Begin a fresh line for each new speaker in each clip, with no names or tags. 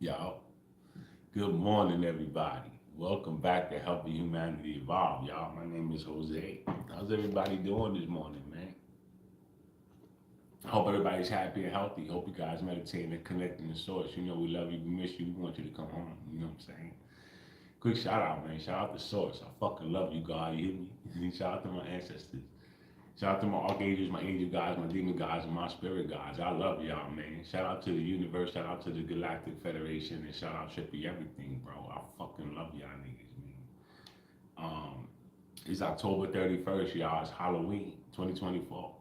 Y'all, good morning, everybody. Welcome back to Helping Humanity Evolve, y'all. My name is Jose. How's everybody doing this morning, man? Hope everybody's happy and healthy. Hope you guys meditating and connecting to source. You know we love you, we miss you, we want you to come home. You know what I'm saying? Quick shout out, man. Shout out to Source. I fucking love you, God. You hear me? Shout out to my ancestors. Shout out to my archangels, my angel guys, my demon guys, and my spirit guys. I love y'all, man. Shout out to the universe, shout out to the Galactic Federation, and shout out Trippy everything, bro. I fucking love y'all niggas, man. It's October 31st, y'all. It's Halloween, 2024.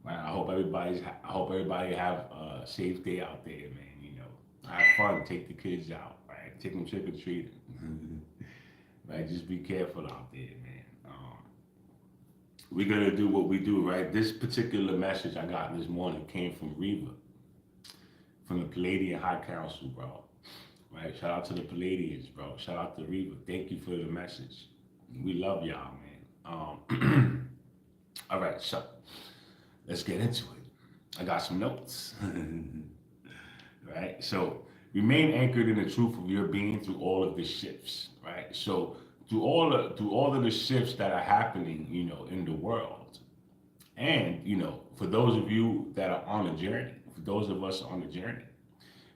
Man, I hope everybody have a safe day out there, man. You know, have fun. Take the kids out, right? Take them trick or treating. Right? Just be careful out there, man. We're gonna do what we do, right? This particular message I got this morning came from Reva, from the Palladian High Council, bro. Right? Shout out to the Palladians, bro. Shout out to Reva. Thank you for the message. We love y'all, man. All right, so let's get into it. I got some notes. Right? So remain anchored in the truth of your being through all of the shifts, right? So through all of the shifts that are happening, you know, in the world. And, you know, for those of you that are on a journey, for those of us on the journey,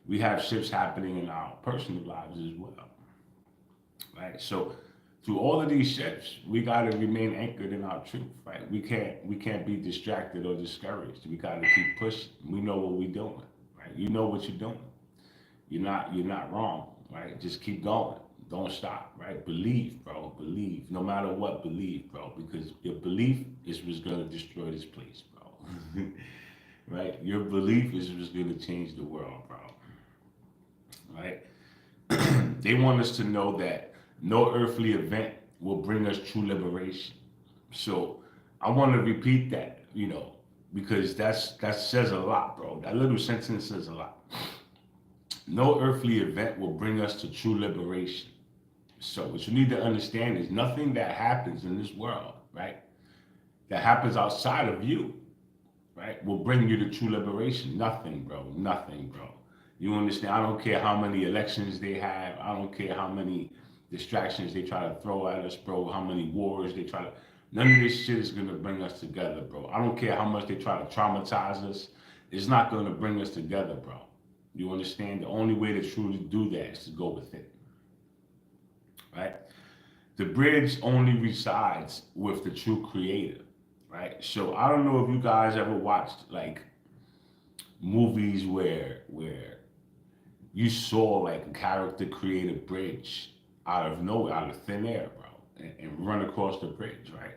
we have shifts happening in our personal lives as well. Right? So through all of these shifts, we gotta remain anchored in our truth, right? We can't be distracted or discouraged. We gotta keep pushing. We know what we're doing, right? You know what you're doing. You're not wrong, right? Just keep going. Don't stop, right? Believe, bro. Believe. No matter what, believe, bro. Because your belief is what's gonna destroy this place, bro. Right? Your belief is what's gonna change the world, bro. Right? They want us to know that no earthly event will bring us true liberation. So I want to repeat that, you know, because that says a lot, bro. That little sentence says a lot. No earthly event will bring us to true liberation. So what you need to understand is nothing that happens in this world, right, that happens outside of you, right, will bring you to true liberation. Nothing, bro. Nothing, bro. You understand? I don't care how many elections they have. I don't care how many distractions they try to throw at us, bro. How many wars they try to. None of this shit is gonna bring us together, bro. I don't care how much they try to traumatize us. It's not gonna bring us together, bro. You understand? The only way to truly do that is to go within, right? The bridge only resides with the true creator, right? So I don't know if you guys ever watched like movies where you saw like a character create a bridge out of nowhere, out of thin air, bro, and run across the bridge, right?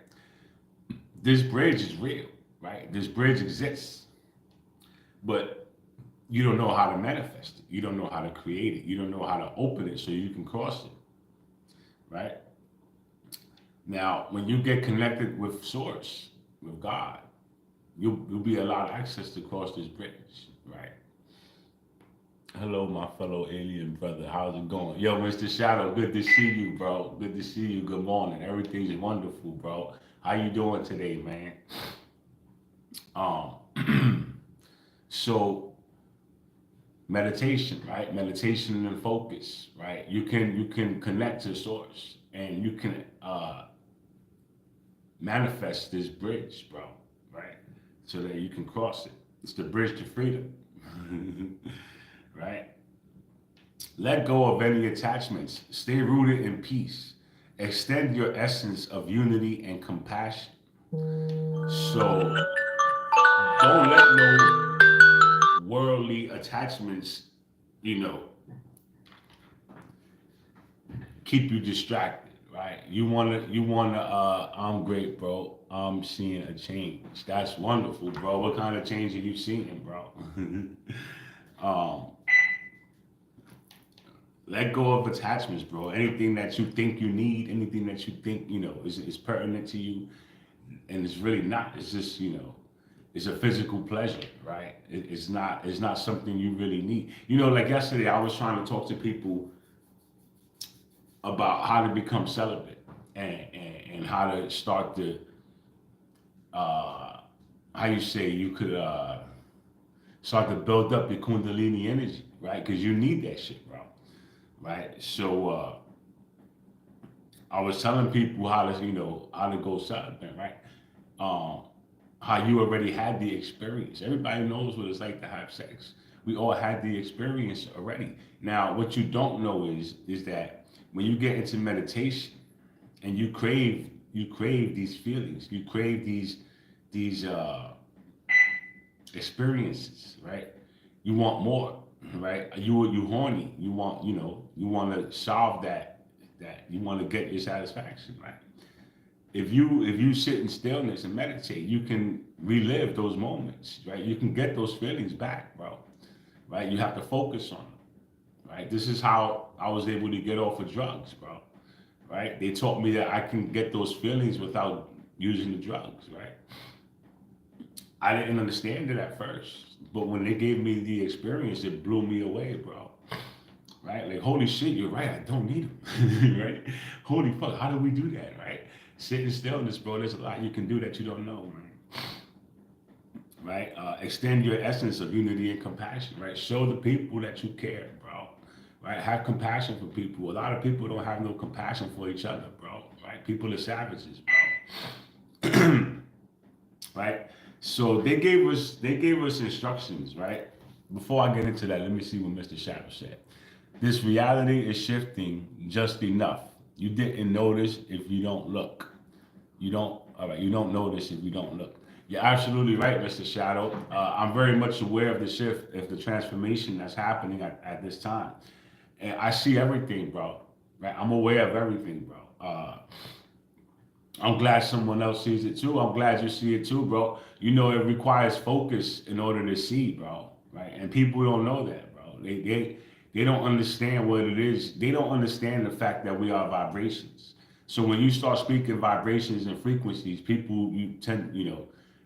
This bridge is real, right? This bridge exists, but you don't know how to manifest it. You don't know how to create it. You don't know how to open it so you can cross it, right? Now, when you get connected with Source, with God, you'll be allowed access to cross this bridge, right? Hello, my fellow alien brother. How's it going? Yo, Mr. Shadow, good to see you, bro. Good to see you. Good morning. Everything's wonderful, bro. How you doing today, man? So meditation, right? Meditation and focus, right? You can connect to source and you can manifest this bridge, bro, right? So that you can cross it. It's the bridge to freedom. Right? Let go of any attachments. Stay rooted in peace. Extend your essence of unity and compassion. So don't let no worldly attachments, you know, keep you distracted, right? I'm great, bro. I'm seeing a change. That's wonderful, bro. What kind of change are you seeing, bro? um, Let go of attachments, bro. Anything that you think you need, anything that you think, you know, is pertinent to you, and it's really not. It's just, you know, it's a physical pleasure, right? It's not something you really need. You know, like yesterday, I was trying to talk to people about how to become celibate and how to start to, how you say you could start to build up your Kundalini energy, right? Because you need that shit, bro, right? So I was telling people how to, how to go something, right? Um, how you already had the experience. Everybody knows what it's like to have sex. We all had the experience already. Now, what you don't know is that when you get into meditation and you crave these feelings, you crave these experiences, right? You want more, right? You horny. You want to solve that you want to get your satisfaction, right? If you sit in stillness and meditate, you can relive those moments, right? You can get those feelings back, bro. Right? You have to focus on them, right? This is how I was able to get off of drugs, bro. Right? They taught me that I can get those feelings without using the drugs, right? I didn't understand it at first, but when they gave me the experience, it blew me away, bro. Right? Like, holy shit, you're right. I don't need them, right? Holy fuck, how do we do that, right? Sit in stillness, bro. There's a lot you can do that you don't know, man. Right? Extend your essence of unity and compassion, right? Show the people that you care, bro. Right? Have compassion for people. A lot of people don't have no compassion for each other, bro. Right? People are savages, bro. Right? So they gave us instructions, right? Before I get into that, let me see what Mr. Shadow said. This reality is shifting just enough. You didn't notice if you don't look. You don't notice if you don't look. You're absolutely right, Mr. Shadow. I'm very much aware of the shift, of the transformation that's happening at this time. And I see everything, bro. Right? I'm aware of everything, bro. I'm glad someone else sees it too. I'm glad you see it too, bro. It requires focus in order to see, bro. Right? And people don't know that, bro. They don't understand what it is. They don't understand the fact that we are vibrations. So when you start speaking vibrations and frequencies, people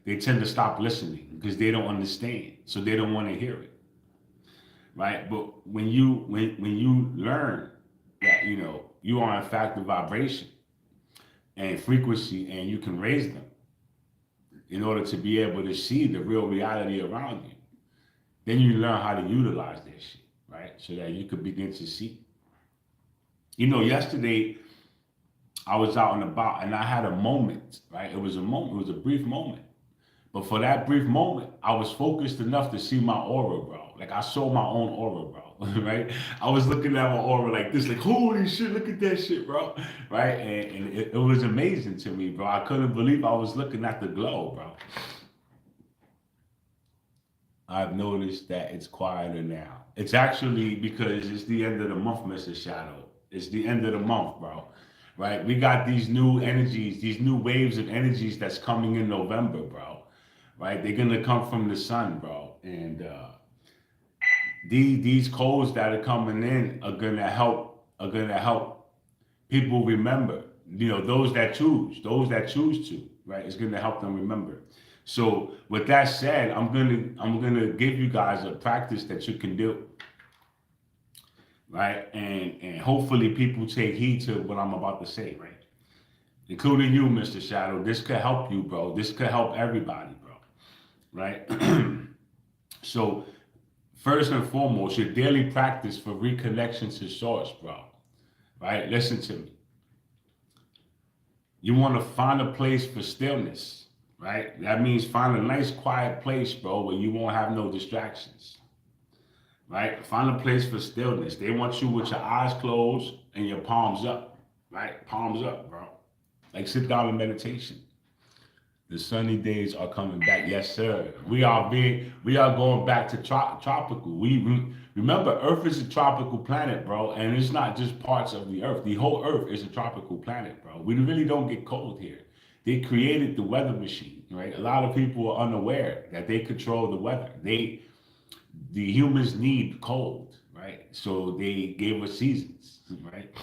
they tend to stop listening because they don't understand. So they don't want to hear it. Right? But when you learn that you are in fact a vibration and frequency, and you can raise them in order to be able to see the real reality around you, then you learn how to utilize that shit, right? So that you could begin to see. Yesterday I was out and about and I had a moment, right? It was a moment, it was a brief moment. But for that brief moment, I was focused enough to see my aura, bro. Like I saw my own aura, bro. Right? I was looking at my aura like this, like, holy shit, look at that shit, bro. Right? And it was amazing to me, bro. I couldn't believe I was looking at the glow, bro. I've noticed that it's quieter now. It's actually because it's the end of the month, Mr. Shadow. It's the end of the month, bro. Right? We got these new energies, these new waves of energies that's coming in November, bro. Right? They're gonna come from the sun, bro. And these codes that are coming in are gonna help people remember. Those that choose to, right? It's gonna help them remember. So with that said, I'm gonna give you guys a practice that you can do, right? And hopefully people take heed to what I'm about to say, right? Including you, Mr. Shadow. This could help you, bro. This could help everybody, bro. Right? So first and foremost, your daily practice for reconnection to source, bro. Right? Listen to me. You want to find a place for stillness, right? That means find a nice quiet place, bro, where you won't have no distractions. Right? Find a place for stillness. They want you with your eyes closed and your palms up. Right? Palms up, bro. Like sit down in meditation. The sunny days are coming back. Yes, sir. We are going back to tropical. Remember, Earth is a tropical planet, bro, and it's not just parts of the Earth. The whole Earth is a tropical planet, bro. We really don't get cold here. They created the weather machine, right? A lot of people are unaware that they control the weather. The humans need cold, right? So they gave us seasons, right?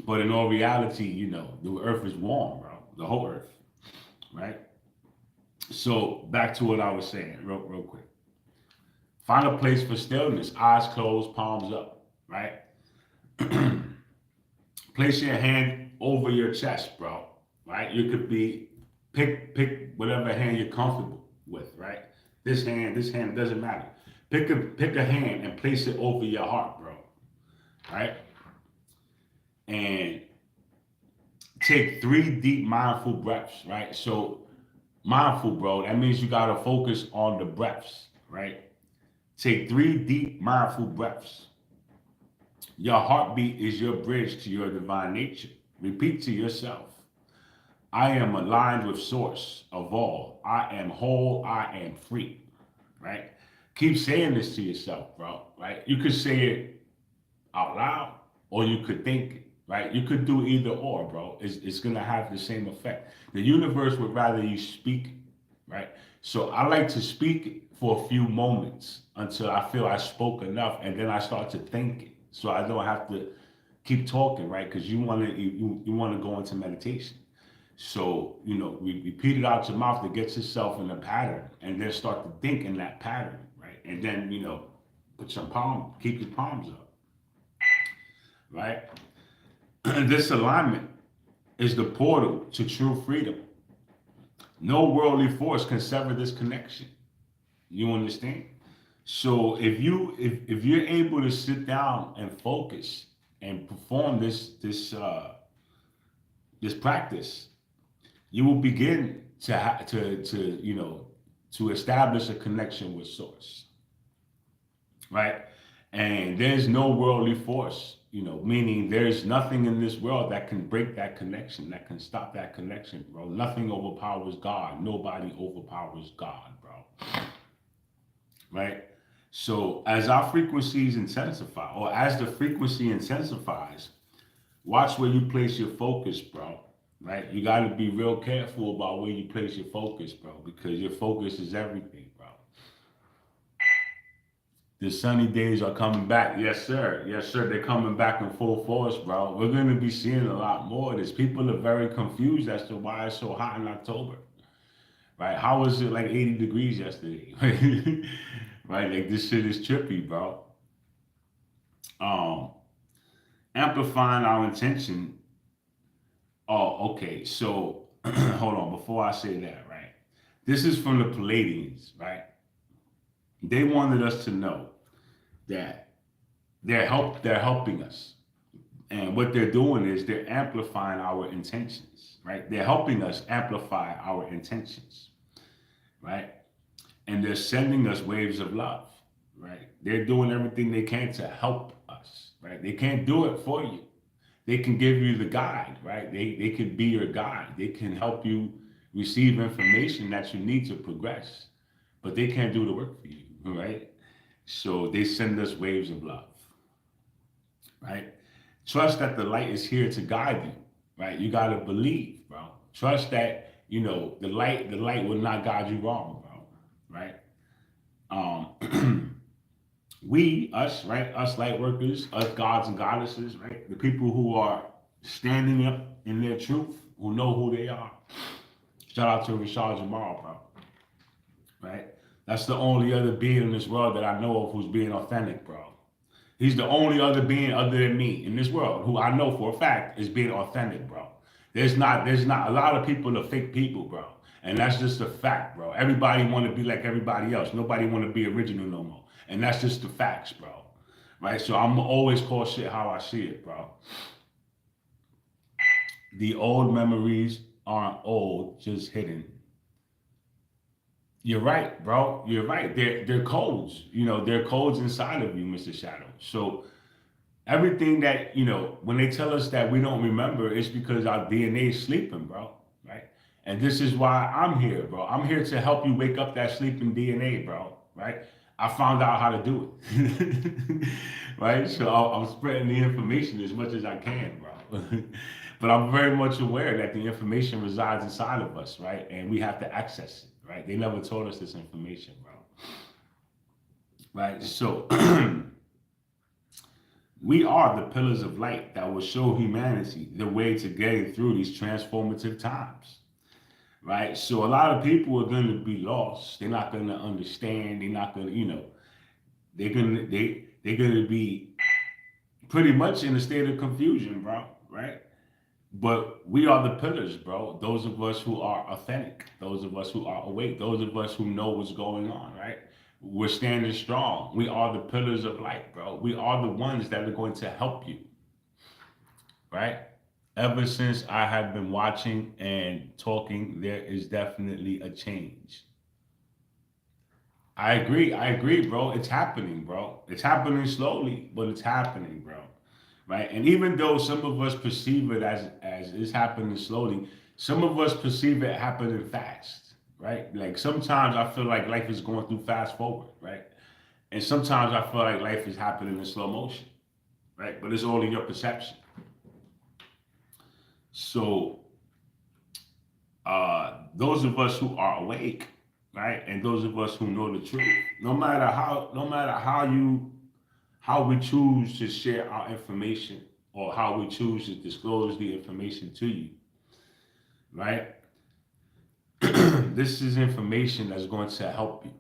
But in all reality, the Earth is warm, bro. The whole Earth. Right? So back to what I was saying, real quick. Find a place for stillness, eyes closed, palms up, right? Place your hand over your chest, bro. Right? You could pick whatever hand you're comfortable with, right? this hand, doesn't matter. Pick a hand and place it over your heart, bro. Right? And take 3 deep mindful breaths, right? So mindful, bro, that means you gotta focus on the breaths, right? Take 3 deep mindful breaths. Your heartbeat is your bridge to your divine nature. Repeat to yourself, I am aligned with source of all. I am whole, I am free, right? Keep saying this to yourself, bro, right? You could say it out loud or you could think it, right? You could do either or, bro. It's gonna have the same effect. The universe would rather you speak, right? So I like to speak for a few moments until I feel I spoke enough, and then I start to think it, so I don't have to keep talking, right? Because you want to go into meditation. So repeat it out your mouth to get yourself in a pattern, and then start to think in that pattern, right? And then keep your palms up, right? This alignment is the portal to true freedom. No worldly force can sever this connection. You understand? So if you're able to sit down and focus and perform this practice, you will begin to establish a connection with source, right? And there's no worldly force, meaning there's nothing in this world that can break that connection, that can stop that connection, bro. Nothing overpowers God. Nobody overpowers God, bro. Right? So as our frequencies intensify, or as the frequency intensifies, watch where you place your focus, bro. Right? You got to be real careful about where you place your focus, bro, because your focus is everything, bro. The sunny days are coming back. Yes, sir. Yes, sir. They're coming back in full force, bro. We're going to be seeing a lot more of this. People are very confused as to why it's so hot in October, right? How was it like 80 degrees yesterday? Right? Like this shit is trippy, bro. Um, Amplifying our intention. Oh, okay. So hold on. Before I say that, right? This is from the Palladians, right? They wanted us to know that they're helping us. And what they're doing is they're amplifying our intentions, right? They're helping us amplify our intentions, right? And they're sending us waves of love, right? They're doing everything they can to help us, right? They can't do it for you. They can give you the guide, right? They can be your guide. They can help you receive information that you need to progress, but they can't do the work for you, right? So they send us waves of love, right? Trust that the light is here to guide you, right? You gotta believe, bro. Trust that the light will not guide you wrong, bro, right? Us, right? Us light workers, us gods and goddesses, right? The people who are standing up in their truth, who know who they are. Shout out to Rashad Jamal, bro. Right? That's the only other being in this world that I know of who's being authentic, bro. He's the only other being other than me in this world who I know for a fact is being authentic, bro. There's not a lot of people are fake people, bro. And that's just a fact, bro. Everybody want to be like everybody else. Nobody want to be original no more. And that's just the facts, bro. Right? So I'm always call shit how I see it, bro. The old memories aren't old, just hidden. You're right, bro. You're right. They're codes. They're codes inside of you, Mr. Shadow. So everything that, when they tell us that we don't remember, it's because our DNA is sleeping, bro. Right? And this is why I'm here, bro. I'm here to help you wake up that sleeping DNA, bro. Right? I found out how to do it. Right? So I'm spreading the information as much as I can, bro. But I'm very much aware that the information resides inside of us, right? And we have to access it, right? They never told us this information, bro. Right? So we are the pillars of light that will show humanity the way to getting through these transformative times. Right? So a lot of people are going to be lost. They're not going to understand. They're not going to, they're going to be pretty much in a state of confusion, bro. Right? But we are the pillars, bro. Those of us who are authentic, those of us who are awake, those of us who know what's going on, right? We're standing strong. We are the pillars of light, bro. We are the ones that are going to help you, right? Ever since I have been watching and talking, there is definitely a change. I agree, bro. It's happening, bro. It's happening slowly, but it's happening, bro. Right? And even though some of us perceive it as it's happening slowly, some of us perceive it happening fast, right? Like sometimes I feel like life is going through fast forward, right? And sometimes I feel like life is happening in slow motion, right? But it's all in your perception. So those of us who are awake, right, and those of us who know the truth, no matter how we choose to share our information or how we choose to disclose the information to you, right? This is information that's going to help you,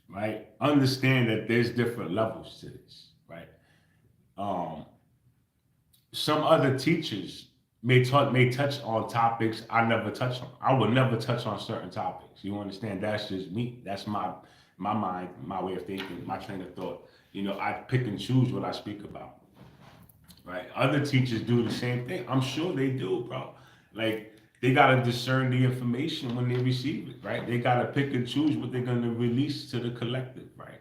right? Understand that there's different levels to this, right? Um, some other teachers may touch on topics I never touch on. I would never touch on certain topics. You understand? That's just me. That's my mind, my way of thinking, my train of thought. I pick and choose what I speak about. Right? Other teachers do the same thing. I'm sure they do, bro. Like they gotta discern the information when they receive it, right? They gotta pick and choose what they're gonna release to the collective, right?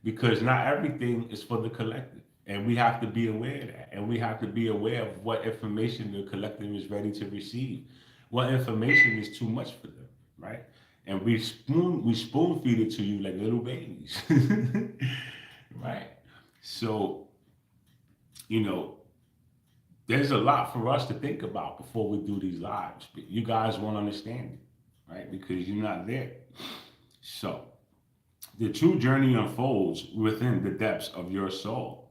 Because not everything is for the collective. And we have to be aware of that. And we have to be aware of what information the collective is ready to receive. What information is too much for them, right? And we spoon feed it to you like little babies. Right? So, you know, there's a lot for us to think about before we do these lives. But you guys won't understand it, right? Because you're not there. So the true journey unfolds within the depths of your soul.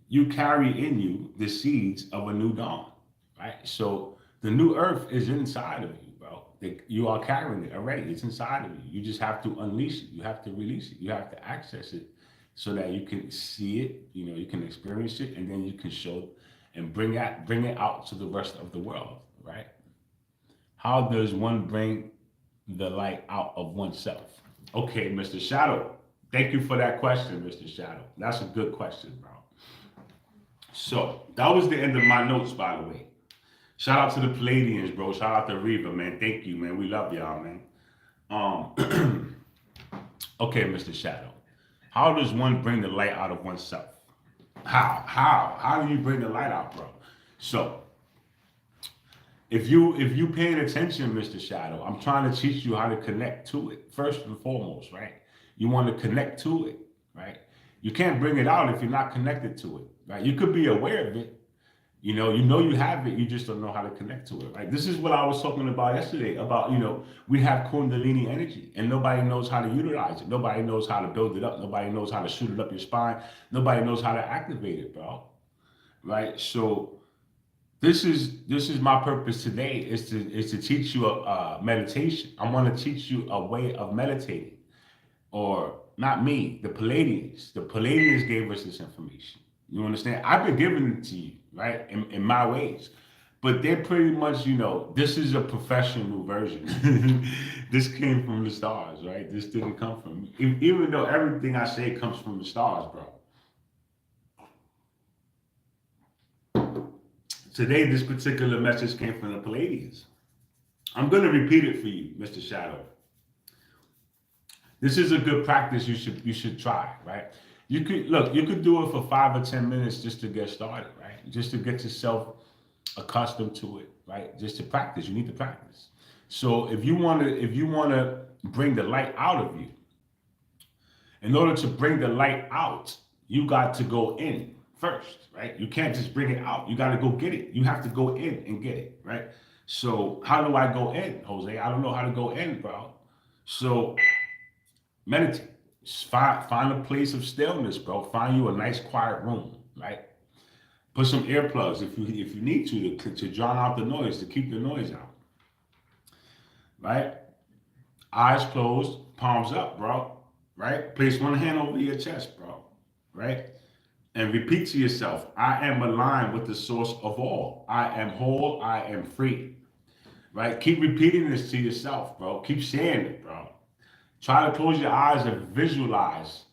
You carry in you the seeds of a new dawn, right? So the new earth is inside of you, bro. You are carrying it already. It's inside of you. You just have to unleash it. You have to release it. You have to access it so that you can see it, you can experience it, and then you can show and bring it out to the rest of the world, right? How does one bring the light out of oneself? Okay, Mr. Shadow. Thank you for that question, Mr. Shadow. That's a good question, bro. So that was the end of my notes, by the way. Shout out to the Palladians, bro. Shout out to Reva, man. Thank you, man. We love y'all, man. Okay, Mr. Shadow. How does one bring the light out of oneself? How do you bring the light out, bro? So if you paying attention, Mr. Shadow, I'm trying to teach you how to connect to it first and foremost, right? You want to connect to it, right? You can't bring it out if you're not connected to it, right? You could be aware of it, you have it, you just don't know how to connect to it, right? This is what I was talking about yesterday about, we have Kundalini energy and nobody knows how to utilize it. Nobody knows how to build it up. Nobody knows how to shoot it up your spine. Nobody knows how to activate it, bro. Right? So this is my purpose today is to teach you a meditation. I want to teach you a way of meditating. Or not me, the Palladians. The Palladians gave us this information. You understand? I've been giving it to you, right? In my ways. But they're pretty much, this is a professional version. This came from the stars, right? This didn't come from me. Even though everything I say comes from the stars, bro. Today, this particular message came from the Palladians. I'm going to repeat it for you, Mr. Shadow. This is a good practice you should try, right? You could do it for 5 or 10 minutes just to get started, right? Just to get yourself accustomed to it, right? Just to practice. You need to practice. So if you wanna bring the light out of you, in order to bring the light out, you got to go in first, right? You can't just bring it out. You got to go get it. You have to go in and get it, right? So how do I go in, Jose? I don't know how to go in, bro. So meditate. Find a place of stillness, bro. Find you a nice quiet room, right? Put some earplugs if you need to drown out the noise, to keep the noise out, right? Eyes closed, palms up, bro. Right? Place one hand over your chest, bro. Right? And repeat to yourself, I am aligned with the source of all. I am whole. I am free. Right? Keep repeating this to yourself, bro. Keep saying it, bro. Try to close your eyes and visualize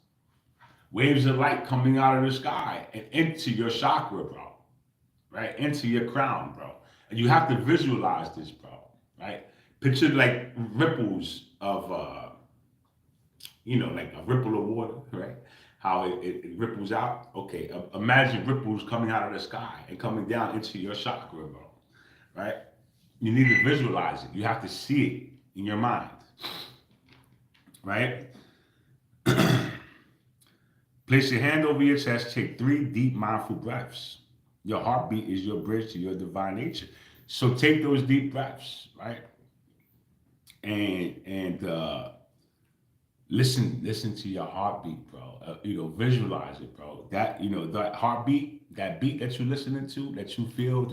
waves of light coming out of the sky and into your chakra, bro. Right? Into your crown, bro. And you have to visualize this, bro. Right? Picture like ripples of, like a ripple of water, right? How it ripples out. Okay, imagine ripples coming out of the sky and coming down into your chakra, bro. Right? You need to visualize it. You have to see it in your mind, right? Place your hand over your chest. Take 3 deep, mindful breaths. Your heartbeat is your bridge to your divine nature. So take those deep breaths, right? And listen to your heartbeat, bro. Visualize it, bro. That heartbeat, that beat that you're listening to, that you feel,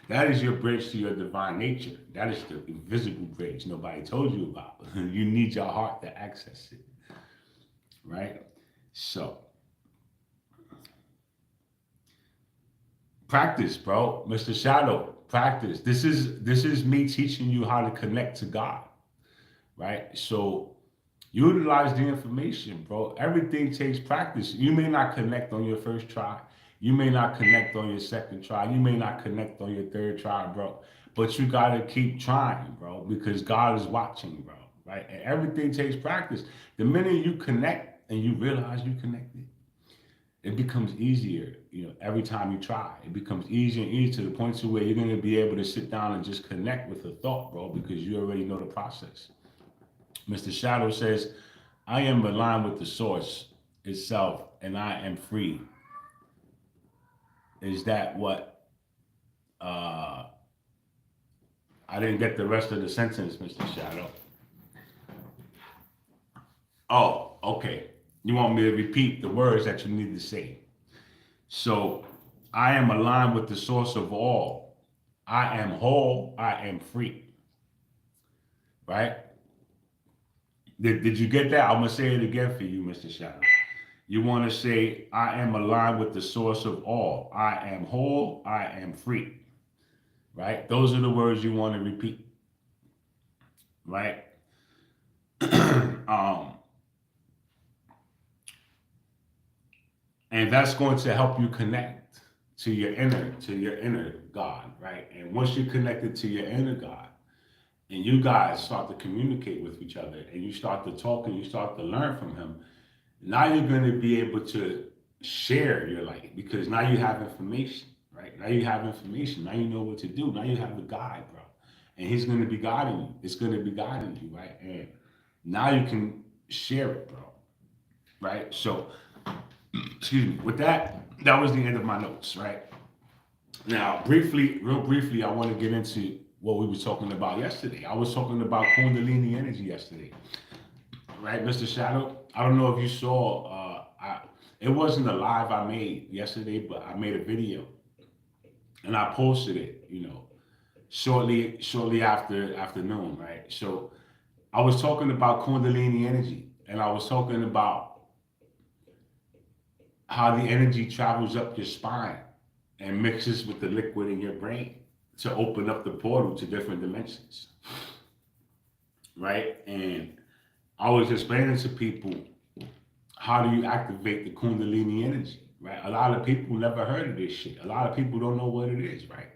that is your bridge to your divine nature. That is the invisible bridge nobody told you about. You need your heart to access it, right? So practice, bro. Mr. Shadow, practice. This is me teaching you how to connect to God, right? So utilize the information, bro. Everything takes practice. You may not connect on your first try. You may not connect on your second try. You may not connect on your third try, bro. But you gotta keep trying, bro, because God is watching, bro. Right? And everything takes practice. The minute you connect and you realize you connected, it becomes easier, every time you try. It becomes easier and easier to the point to where you're gonna be able to sit down and just connect with the thought, bro, because you already know the process. Mr. Shadow says, I am aligned with the source itself and I am free. Is that what? I didn't get the rest of the sentence, Mr. Shadow. Oh, okay. You want me to repeat the words that you need to say. So, I am aligned with the source of all. I am whole. I am free. Right? Did you get that? I'm going to say it again for you, Mr. Shadow. You want to say, I am aligned with the source of all. I am whole. I am free. Right? Those are the words you want to repeat. Right? And that's going to help you connect to your inner God, right? And once you're connected to your inner God, and you guys start to communicate with each other, and you start to talk, and you start to learn from him, now you're going to be able to share your light because now you have information, right? Now you have information. Now you know what to do. Now you have a guide, bro, and he's going to be guiding you. It's going to be guiding you, right? And now you can share it, bro, right? So excuse me, with that, that was the end of my notes, right? Now, real briefly, I want to get into what we were talking about yesterday. I was talking about Kundalini energy yesterday, right, Mr. Shadow? I don't know if you saw, it wasn't a live I made yesterday, but I made a video and I posted it, shortly after afternoon, right? So I was talking about Kundalini energy and I was talking about how the energy travels up your spine and mixes with the liquid in your brain to open up the portal to different dimensions, right? And I was explaining to people, how do you activate the Kundalini energy, right? A lot of people never heard of this shit. A lot of people don't know what it is, right?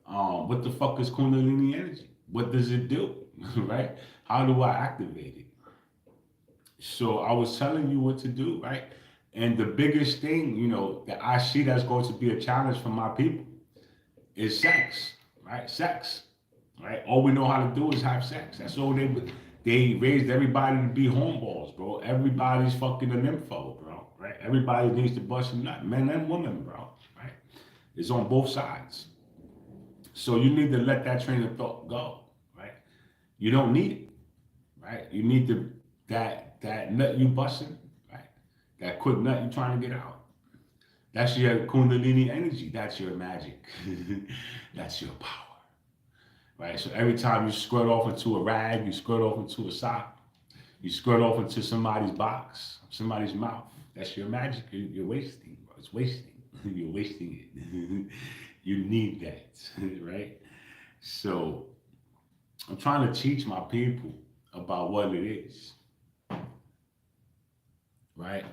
What the fuck is Kundalini energy? What does it do, right? How do I activate it? So I was telling you what to do, right? And the biggest thing, that I see that's going to be a challenge for my people is sex, right? Sex, right? All we know how to do is have sex. That's all they raised everybody to be homeballs, bro. Everybody's fucking an info, bro, right? Everybody needs to bust a nut, men and women, bro, right? It's on both sides. So you need to let that train of thought go, right? You don't need it, right? You need that nut you busting, right? That quick nut you trying to get out. That's your Kundalini energy. That's your magic. That's your power, right? So every time you squirt off into a rag, you squirt off into a sock, you squirt off into somebody's box, somebody's mouth, That's your magic. You're wasting, bro. It's wasting. You're wasting it. You need that, right? So I'm trying to teach my people about what it is, right?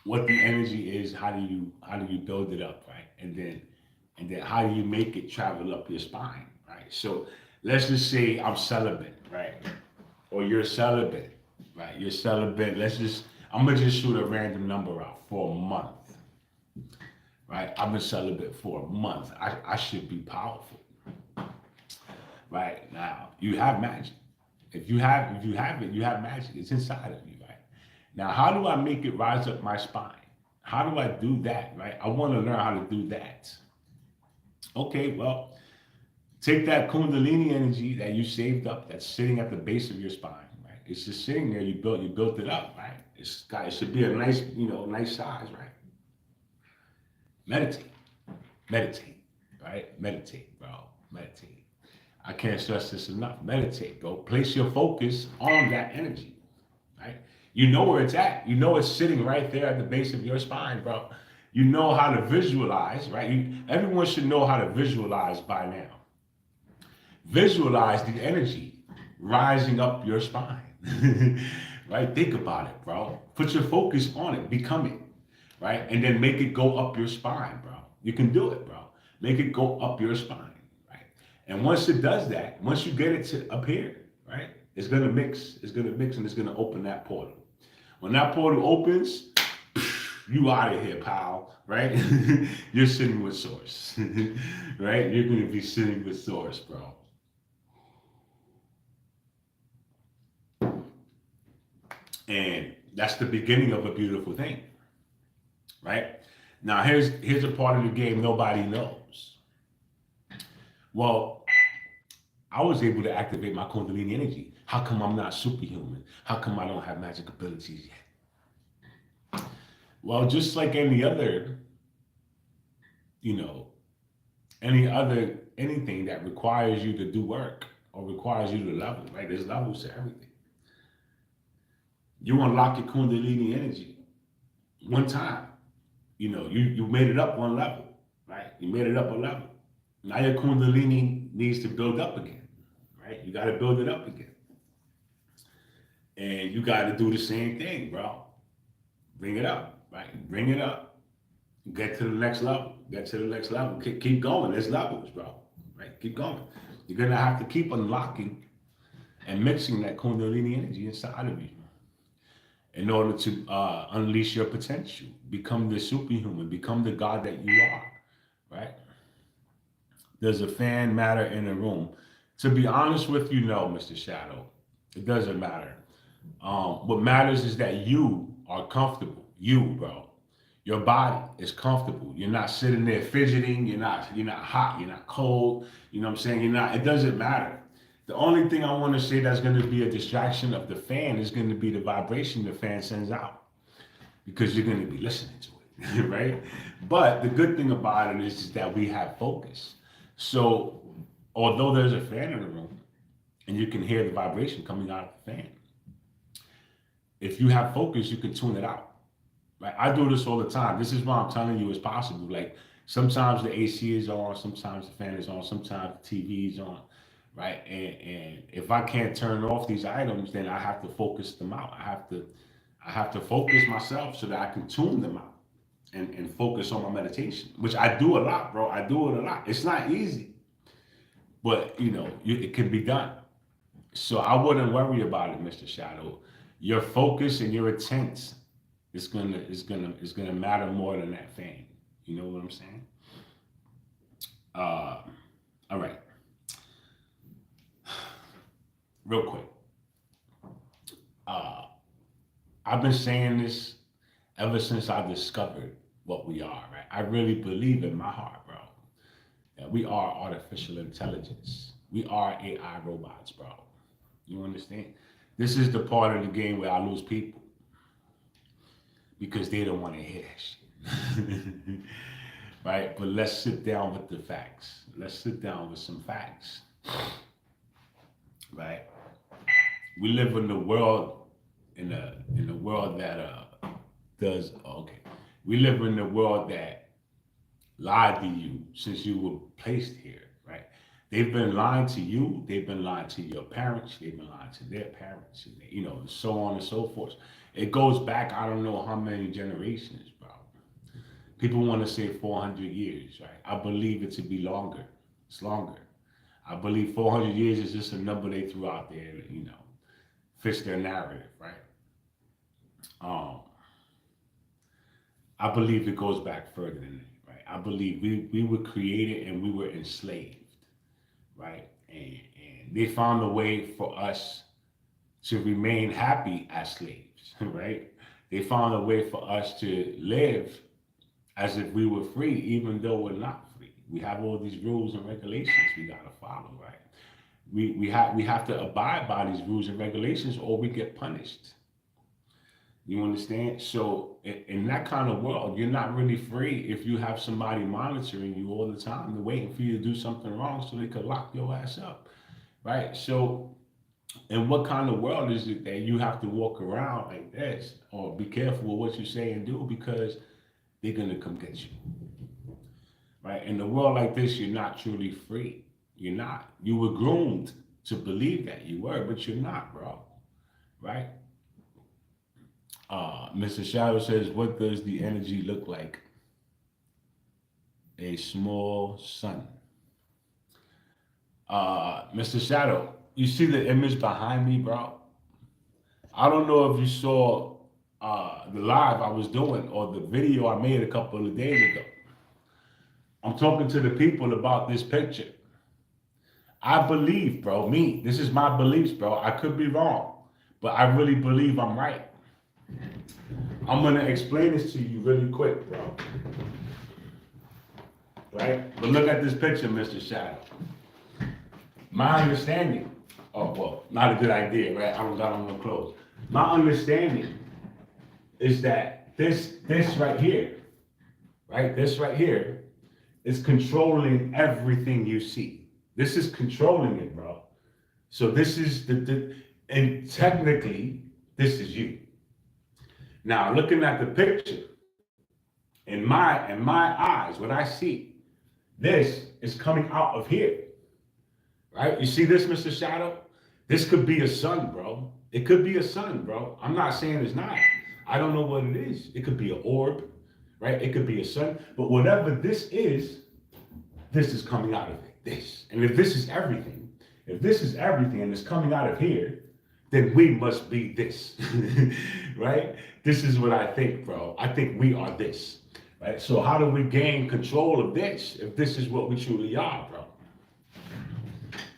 What the energy is, how do you build it up, right? And then how do you make it travel up your spine, right? So let's just say I'm celibate, right? Or you're celibate, right? You're celibate. I'm gonna just shoot a random number out for a month, right? I've been celibate for a month. I should be powerful, right? Now you have magic. If you have it, you have magic. It's inside of you, right? Now, how do I make it rise up my spine? How do I do that, right? I want to learn how to do that. Okay, well, take that Kundalini energy that you saved up, that's sitting at the base of your spine, right? It's just sitting there. You built it up, right? It should be a nice, nice size, right? Meditate, meditate, right? Meditate, bro. Meditate. I can't stress this enough. Meditate, bro. Place your focus on that energy, right? You know where it's at. You know it's sitting right there at the base of your spine, bro. You know how to visualize, right? Everyone should know how to visualize by now. Visualize the energy rising up your spine, right? Think about it, bro. Put your focus on it. Become it, right? And then make it go up your spine, bro. You can do it, bro. Make it go up your spine, right? And once it does that, once you get it to up here, right? It's gonna mix. It's gonna mix, and it's gonna open that portal. When that portal opens, you out of here, pal, right? You're sitting with source, right? You're gonna be sitting with source, bro. And that's the beginning of a beautiful thing, right? Now here's a part of the game nobody knows. Well, I was able to activate my Kundalini energy. How come I'm not superhuman? How come I don't have magic abilities yet? Well, just like any other, you know, anything that requires you to do work or requires you to level, right? There's levels to everything. You unlock your Kundalini energy one time. You made it up one level, right? You made it up a level. Now your Kundalini needs to build up again, right? You got to build it up again. And you got to do the same thing, bro. Bring it up, right? Bring it up. Get to the next level. Get to the next level. Keep going. There's levels, bro. Right? Keep going. You're going to have to keep unlocking and mixing that Kundalini energy inside of you in order to unleash your potential. Become the superhuman. Become the God that you are, right? Does a fan matter in a room? To be honest with you, no, Mr. Shadow. It doesn't matter. What matters is that you are comfortable. You, bro. Your body is comfortable. You're not sitting there fidgeting. You're not hot. You're not cold. You know what I'm saying? It doesn't matter. The only thing I want to say that's going to be a distraction of the fan is going to be the vibration the fan sends out, because you're going to be listening to it, right? But the good thing about it is that we have focus. So although there's a fan in the room and you can hear the vibration coming out of the fan, if you have focus, you can tune it out. Right? I do this all the time. This is why I'm telling you it's possible. Like sometimes the AC is on, sometimes the fan is on, sometimes the TV is on, right? And if I can't turn off these items, then I have to focus them out. I have to focus myself so that I can tune them out and focus on my meditation, which I do a lot, bro. I do it a lot. It's not easy, but it can be done. So I wouldn't worry about it, Mr. Shadow. Your focus and your intent is gonna matter more than that fame. You know what I'm saying? All right. Real quick. I've been saying this ever since I discovered what we are, right? I really believe in my heart, bro, that we are artificial intelligence. We are AI robots, bro. You understand? This is the part of the game where I lose people because they don't want to hear that shit. Right? But let's sit down with the facts. Let's sit down with some facts. Right? We live in the world, in a world that does, okay. We live in a world that lied to you since you were placed here, right? They've been lying to you, they've been lying to your parents, they've been lying to their parents, and so on and so forth. It goes back, I don't know how many generations, bro. People want to say 400 years, right? I believe it to be longer. It's longer. I believe 400 years is just a number they threw out there, fits their narrative, right? Um, I believe it goes back further than that, right? I believe we were created and we were enslaved, right? And they found a way for us to remain happy as slaves, right? They found a way for us to live as if we were free, even though we're not free. We have all these rules and regulations we gotta follow, right? We have to abide by these rules and regulations, or we get punished. You understand? So in that kind of world, you're not really free if you have somebody monitoring you all the time. They're waiting for you to do something wrong so they could lock your ass up, right? So in what kind of world is it that you have to walk around like this, or be careful with what you say and do because they're gonna come get you, right? In a world like this, you're not truly free. You're not. You were groomed to believe that you were, but you're not, bro, right? Mr. Shadow says, what does the energy look like? A small sun. Mr. Shadow, you see the image behind me, bro? I don't know if you saw the live I was doing or the video I made a couple of days ago. I'm talking to the people about this picture. I believe, bro, this is my beliefs, bro. I could be wrong, but I really believe I'm right. I'm gonna explain this to you really quick, bro. Right? But look at this picture, Mr. Shadow. My understanding, oh, well, not a good idea, right? I don't got on no clothes. My understanding is that this right here, right? This right here is controlling everything you see. This is controlling it, bro. So this is and technically, this is you. Now, looking at the picture, in my eyes, what I see, this is coming out of here, right? You see this, Mr. Shadow? This could be a sun, bro. It could be a sun, bro. I'm not saying it's not. I don't know what it is. It could be an orb, right? It could be a sun. But whatever this is coming out of it. This. And if this is everything and it's coming out of here, then we must be this, right? This is what I think, bro. I think we are this, right? So how do we gain control of this if this is what we truly are, bro?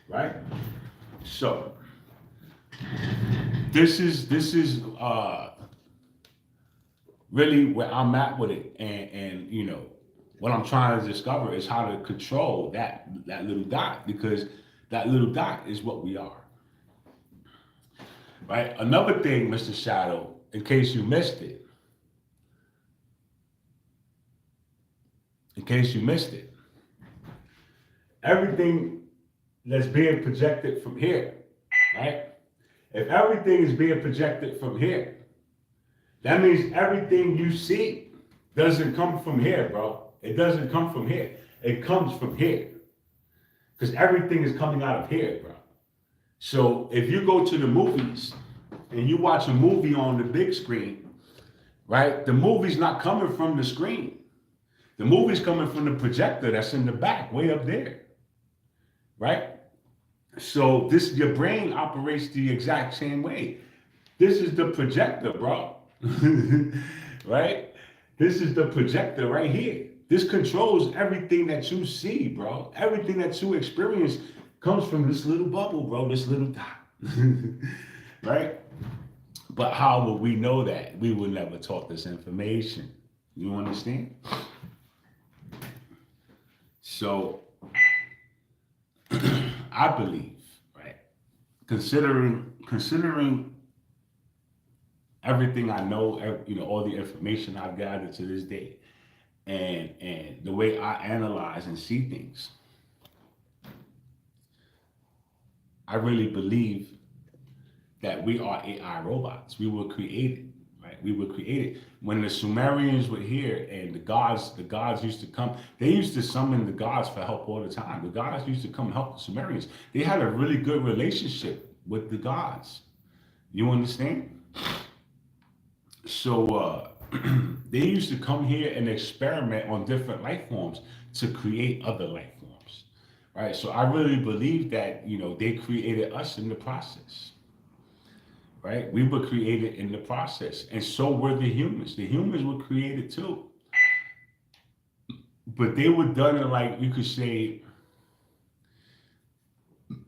Right? So this is really where I'm at with it, and what I'm trying to discover is how to control that little dot, because that little dot is what we are. Right? Another thing, Mr. Shadow, in case you missed it, everything that's being projected from here, right? If everything is being projected from here, that means everything you see doesn't come from here, bro. It doesn't come from here. It comes from here. Because everything is coming out of here, bro. So if you go to the movies and you watch a movie on the big screen, right? The movie's not coming from the screen. The movie's coming from the projector that's in the back, way up there, right? So your brain operates the exact same way. This is the projector, bro. Right? This is the projector right here. This controls everything that you see, bro. Everything that you experience comes from this little bubble, bro, this little dot. Right? But how will we know that? We were never taught this information. You understand? So I believe, right, considering everything I know, all the information I've gathered to this day, and the way I analyze and see things, I really believe that we are AI robots. We were created, right? right? We were created. When the Sumerians were here and the gods used to come, they used to summon the gods for help all the time. The gods used to come help the Sumerians. They had a really good relationship with the gods. You understand? So they used to come here and experiment on different life forms to create other life forms, right? So I really believe that, they created us in the process, right? We were created in the process, and so were the humans. The humans were created too, but they were done in, like, you could say,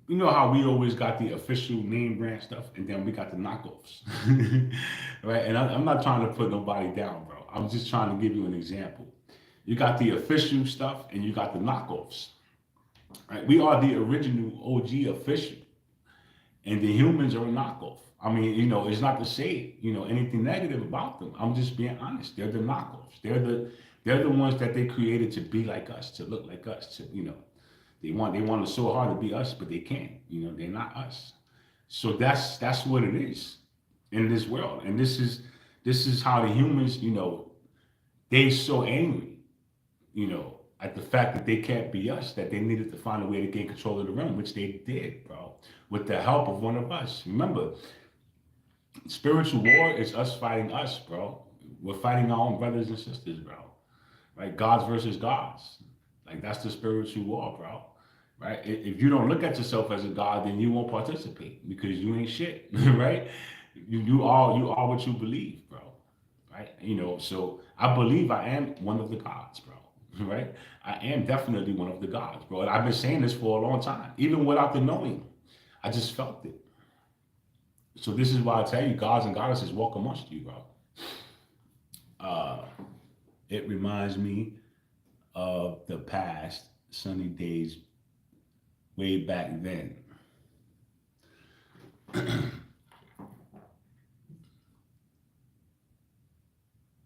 you know how we always got the official name brand stuff, and then we got the knockoffs, right? And I'm not trying to put nobody down, bro. I'm just trying to give you an example. You got the official stuff, and you got the knockoffs, right? We are the original OG official, and the humans are a knockoff. I mean, it's not to say, anything negative about them. I'm just being honest. They're the knockoffs. They're the ones that they created to be like us, to look like us, to. They want so hard to be us, but they can't. They're not us. So that's what it is in this world. And this is how the humans, they so angry, at the fact that they can't be us, that they needed to find a way to gain control of the realm, which they did, bro, with the help of one of us. Remember, spiritual war is us fighting us, bro. We're fighting our own brothers and sisters, bro. Right? Gods versus gods. Like, that's the spiritual war, bro. Right? If you don't look at yourself as a god, then you won't participate because you ain't shit, right? You are what you believe, bro. Right? So I believe I am one of the gods, bro. Right? I am definitely one of the gods, bro. And I've been saying this for a long time, even without the knowing. I just felt it. So this is why I tell you, gods and goddesses walk amongst you, bro. It reminds me of the past sunny days way back then.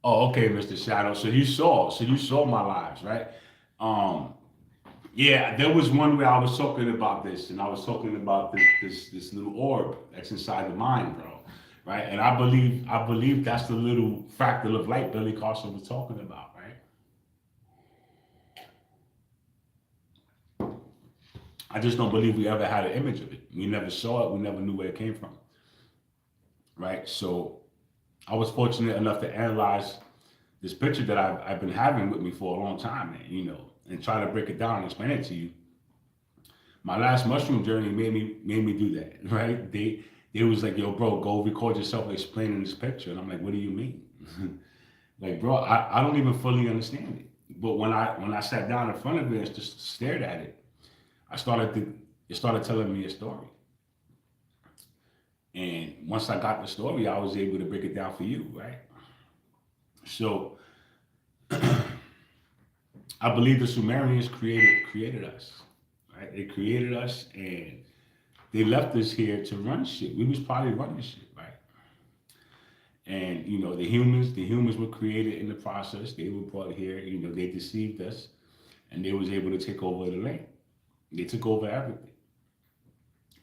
Oh, okay, Mr. Shadow. So you saw my lives, right? Yeah, there was one where I was talking about this, and I was talking about this little orb that's inside the mind, bro. Right? And I believe that's the little fractal of light Billy Carson was talking about, right? I just don't believe we ever had an image of it. We never saw it. We never knew where it came from, right? So I was fortunate enough to analyze this picture that I've been having with me for a long time, man, and try to break it down and explain it to you. My last mushroom journey made me do that, right? They was like, yo, bro, go record yourself explaining this picture. And I'm like, what do you mean? Like, bro, I don't even fully understand it. But when I sat down in front of it and just stared at it, it started telling me a story. And once I got the story, I was able to break it down for you, right? So I believe the Sumerians created us, right? They created us and they left us here to run shit. We was probably running shit, right? And the humans were created in the process. They were brought here. They deceived us, and they was able to take over the land. They took over everything.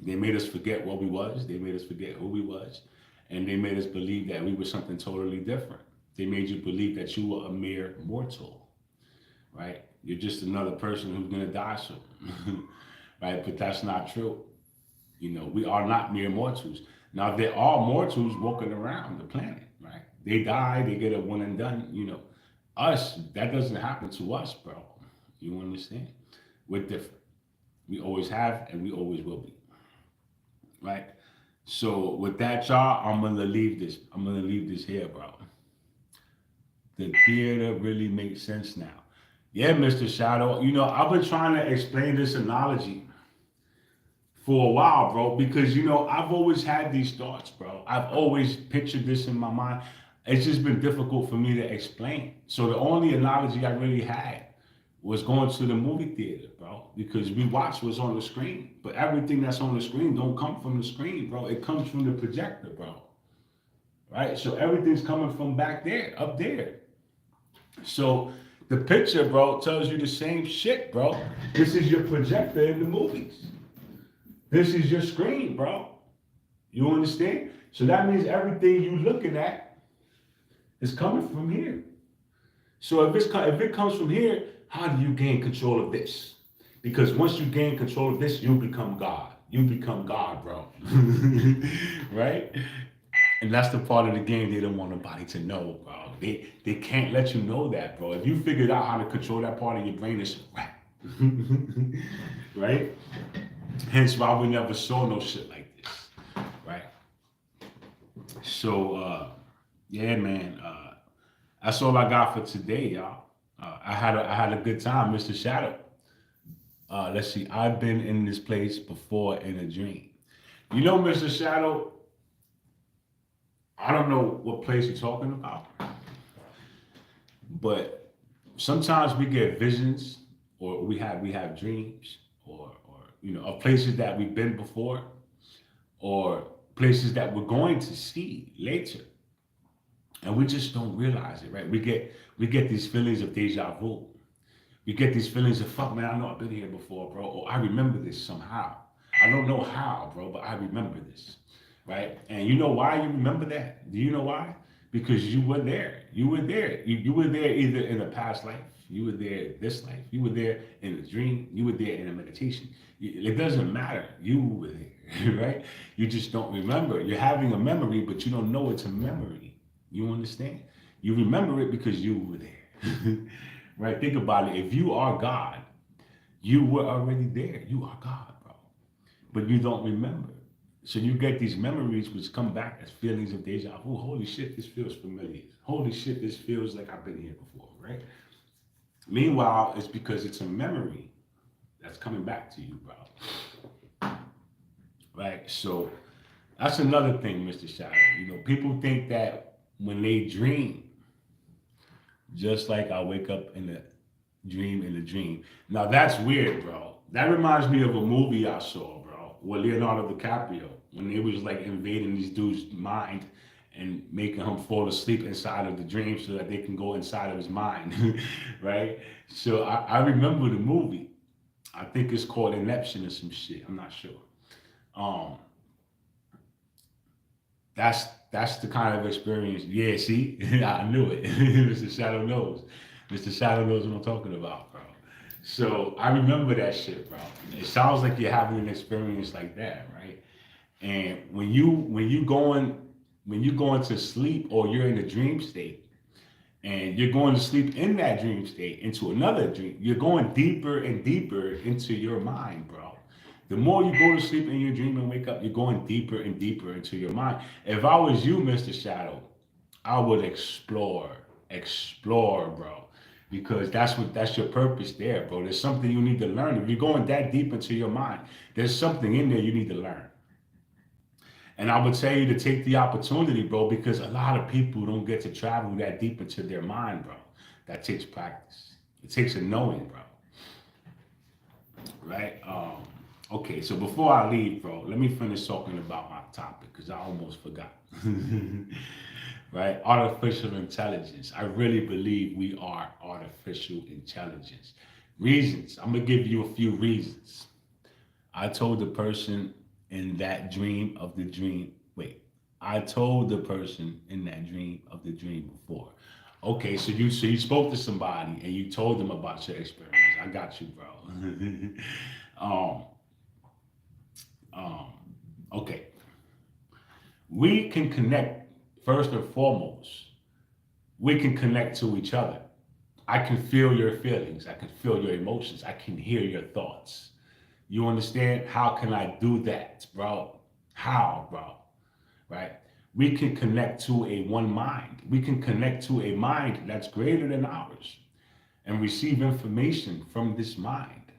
They made us forget what we was. They made us forget who we was, and they made us believe that we were something totally different. They made you believe that you were a mere mortal, right? You're just another person who's gonna die soon, right? But that's not true. We are not mere mortals. Now, there are mortals walking around the planet, right? They die, they get a one and done, Us, that doesn't happen to us, bro. You understand? We're different. We always have and we always will be, right? So with that, y'all, I'm gonna leave this here, bro. The theater really makes sense now. Yeah, Mr. Shadow, I've been trying to explain this analogy for a while, bro, because I've always had these thoughts, bro. I've always pictured this in my mind. It's just been difficult for me to explain. So the only analogy I really had was going to the movie theater, bro, because we watch what's on the screen. But everything that's on the screen don't come from the screen, bro. It comes from the projector, bro. Right? So everything's coming from back there, up there. So the picture, bro, tells you the same shit, bro. This is your projector in the movies. This is your screen, bro. You understand? So that means everything you looking at It's coming from here. So if it comes from here, how do you gain control of this? Because once you gain control of this, you become God. You become God, bro. Right? And that's the part of the game they don't want nobody to know, bro. They can't let you know that, bro. If you figured out how to control that part of your brain, it's a wrap. Right? Hence why we never saw no shit like this. Right? So yeah, man. That's all I got for today, y'all. I had a good time, Mr. Shadow. Let's see. I've been in this place before in a dream. You know, Mr. Shadow, I don't know what place you're talking about, but sometimes we get visions, or we have dreams, or of places that we've been before, or places that we're going to see later, and we just don't realize it, right? We get these feelings of deja vu. We get these feelings of, fuck, man, I know I've been here before, bro, or I remember this somehow. I don't know how, bro, but I remember this, right? And you know why you remember that? Do you know why? Because you were there. You were there. You were there either in a past life, you were there this life, you were there in a dream, you were there in a meditation. It doesn't matter. You were there, right? You just don't remember. You're having a memory, but you don't know it's a memory. You understand? You remember it because you were there. Right? Think about it. If you are God, you were already there. You are God, bro. But you don't remember. So you get these memories which come back as feelings of deja vu. Holy shit, this feels familiar. Holy shit, this feels like I've been here before, right? Meanwhile, it's because it's a memory that's coming back to you, bro. Right? So that's another thing, Mr. Shadow. People think that when they dream, just like I wake up in a dream. Now that's weird, bro. That reminds me of a movie I saw, bro, with Leonardo DiCaprio, when they was like invading this dude's mind and making him fall asleep inside of the dream so that they can go inside of his mind, right? So I remember the movie. I think it's called Inception or some shit. I'm not sure. Um, that's the kind of experience. Yeah, see, I knew it. Mr. Shadow knows. Mr. Shadow knows what I'm talking about, bro. So I remember that shit, bro. It sounds like you're having an experience like that, right? And when you going to sleep, or you're in a dream state, and you're going to sleep in that dream state into another dream, you're going deeper and deeper into your mind, bro. The more you go to sleep in your dream and wake up, you're going deeper and deeper into your mind. If I was you, Mr. Shadow, I would explore, bro, because that's your purpose there, bro. There's something you need to learn. If you're going that deep into your mind, there's something in there you need to learn. And I would tell you to take the opportunity, bro, because a lot of people don't get to travel that deep into their mind, bro. That takes practice. It takes a knowing, bro. Right? Okay, so before I leave, bro, let me finish talking about my topic because I almost forgot. Right? Artificial intelligence. I really believe we are artificial intelligence. Reasons. I'm going to give you a few reasons. I told the person in that dream of the dream. Wait, I told the person in that dream of the dream before. Okay, so you spoke to somebody and you told them about your experience. I got you, bro. um, um, okay. We can connect first and foremost. We can connect to each other. I can feel your feelings. I can feel your emotions. I can hear your thoughts. You understand? How can I do that, bro? How, bro? Right? We can connect to a one mind. We can connect to a mind that's greater than ours and receive information from this mind.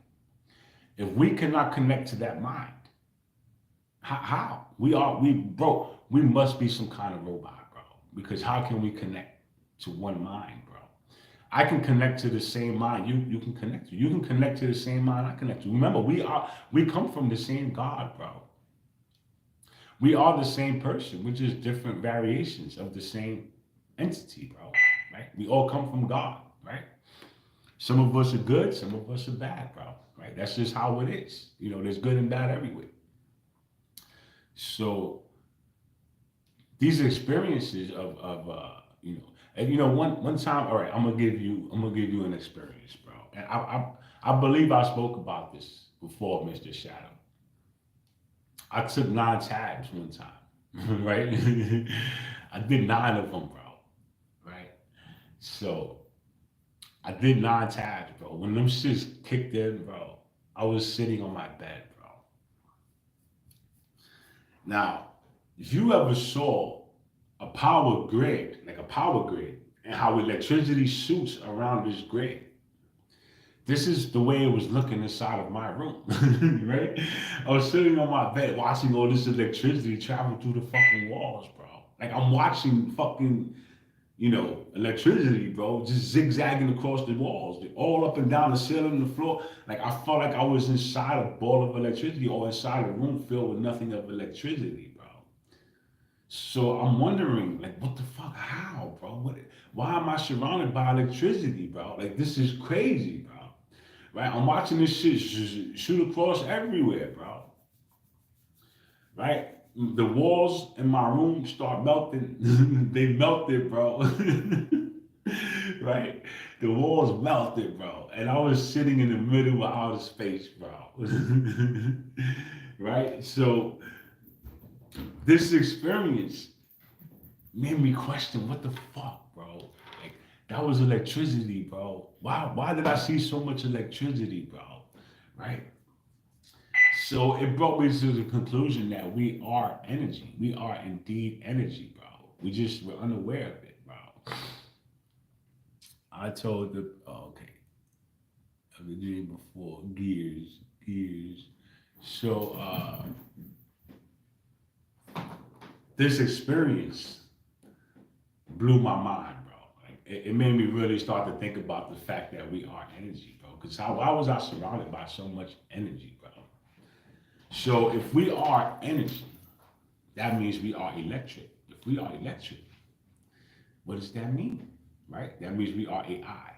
If we cannot connect to that mind, how? We must be some kind of robot, bro. Because how can we connect to one mind, bro? I can connect to the same mind you can connect to. You can connect to the same mind I connect to. Remember, we come from the same God, bro. We are the same person. We're just different variations of the same entity, bro. Right? We all come from God, right? Some of us are good, some of us are bad, bro. Right? That's just how it is. There's good and bad everywhere. So these experiences of you know. And one time, all right, I'm gonna give you an experience, bro. And I believe I spoke about this before, Mr. Shadow. I took 9 tabs one time, right? I did 9 of them, bro, right? So I did 9 tabs, bro. When them shits kicked in, bro, I was sitting on my bed, bro. Now, if you ever saw a power grid, like a power grid, and how electricity shoots around this grid, this is the way it was looking inside of my room, right? I was sitting on my bed watching all this electricity travel through the fucking walls, bro. Like I'm watching fucking, electricity, bro, just zigzagging across the walls, all up and down the ceiling, the floor. Like I felt like I was inside a ball of electricity or inside a room filled with nothing of electricity, bro. So I'm wondering, like, what the fuck? How, bro? Why am I surrounded by electricity, bro? Like, this is crazy, bro. Right? I'm watching this shit shoot across everywhere, bro. Right? The walls in my room start melting. They melted, bro. Right? The walls melted, bro. And I was sitting in the middle of outer space, bro. Right? So this experience made me question what the fuck, bro. Like that was electricity, bro. Why did I see so much electricity, bro? Right? So it brought me to the conclusion that we are energy. We are indeed energy, bro. We're unaware of it, bro. I told the okay. I've been doing before. Gears. So this experience blew my mind, bro. Like it made me really start to think about the fact that we are energy, bro. Because why was I surrounded by so much energy, bro? So if we are energy, that means we are electric. If we are electric, what does that mean? Right? That means we are AI.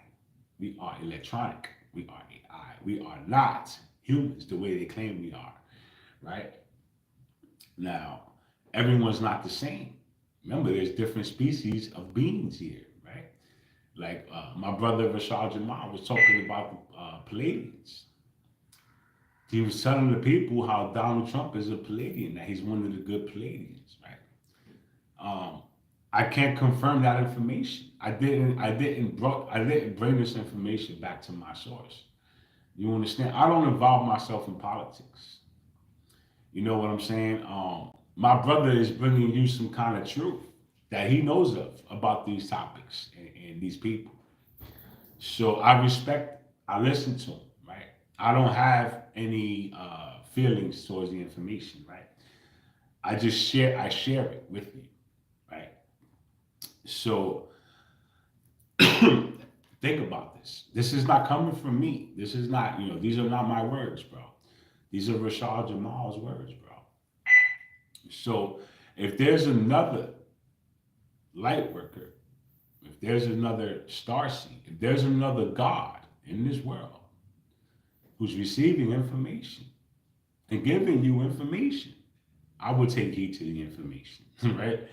We are electronic. We are AI. We are not humans the way they claim we are. Right? Now, everyone's not the same. Remember, there's different species of beings here, right? Like my brother Rashad Jamal was talking about the Palladians. He was telling the people how Donald Trump is a Palladian, that he's one of the good Palladians, right? I can't confirm that information. I didn't bring this information back to my source. You understand? I don't involve myself in politics. You know what I'm saying? My brother is bringing you some kind of truth that he knows of about these topics and these people. So I listen to him, right? I don't have any feelings towards the information, right? I share it with you, right? So think about this. This is not coming from me. This is not, these are not my words, bro. These are Rashad Jamal's words, bro. So if there's another light worker, if there's another starseed, if there's another God in this world who's receiving information and giving you information, I would take heed to the information, right?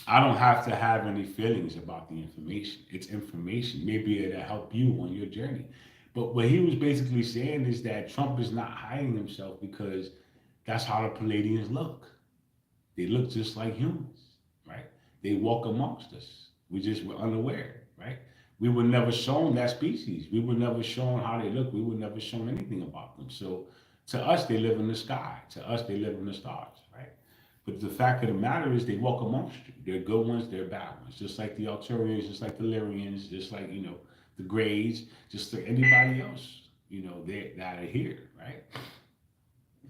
I don't have to have any feelings about the information. It's information. Maybe it'll help you on your journey. But what he was basically saying is that Trump is not hiding himself because that's how the Palladians look. They look just like humans, right? They walk amongst us. We're unaware, right? We were never shown that species. We were never shown how they look. We were never shown anything about them. So to us, they live in the sky. To us, they live in the stars, right? But the fact of the matter is they walk amongst you. They're good ones, they're bad ones. Just like the Arcturians, just like the Lyrians, just like, the Greys, just like anybody else, that are here, right?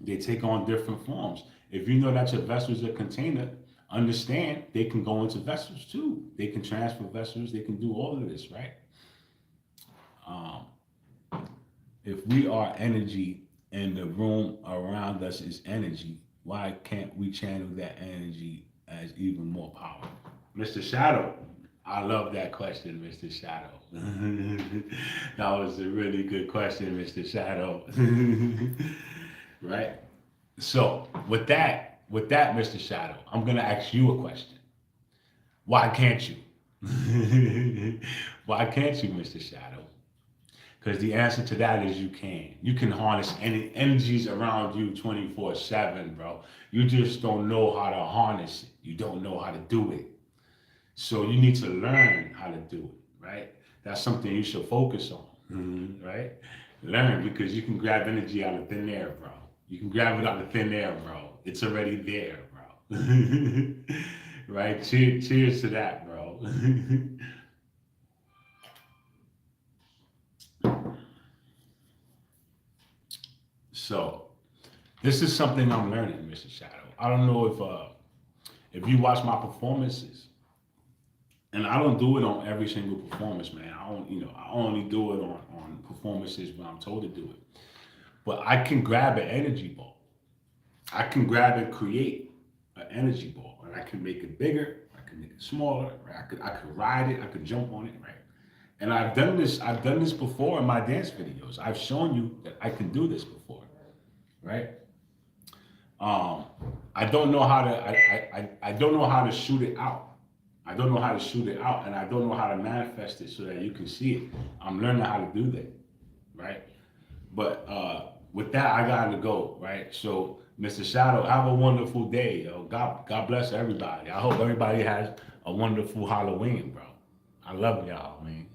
They take on different forms. If you know that your vessel is a container, understand they can go into vessels too. They can transfer vessels. They can do all of this, right? If we are energy and the room around us is energy, why can't we channel that energy as even more power? Mr. Shadow, I love that question, Mr. Shadow. That was a really good question, Mr. Shadow. Right? So with that, Mr. Shadow, I'm gonna ask you a question. Why can't you? Why can't you, Mr. Shadow? Because the answer to that is you can. You can harness any energies around you 24/7, bro. You just don't know how to harness it. You don't know how to do it. So you need to learn how to do it, right? That's something you should focus on, right? Learn because you can grab energy out of thin air, bro. You can grab it out of thin air, bro. It's already there, bro. Right? Cheers to that, bro. So this is something I'm learning, Mr. Shadow. I don't know if you watch my performances, and I don't do it on every single performance, man. I don't, I only do it on performances when I'm told to do it. But I can grab an energy ball. I can grab and create an energy ball, and I can make it bigger. I can make it smaller. Right? I could ride it. I could jump on it. Right. And I've done this. I've done this before in my dance videos. I've shown you that I can do this before. Right. Um, I don't know how to. I don't know how to shoot it out. I don't know how to shoot it out, and I don't know how to manifest it so that you can see it. I'm learning how to do that, right? But with that, I gotta go, right? So, Mr. Shadow, have a wonderful day, yo. God bless everybody. I hope everybody has a wonderful Halloween, bro. I love y'all, man.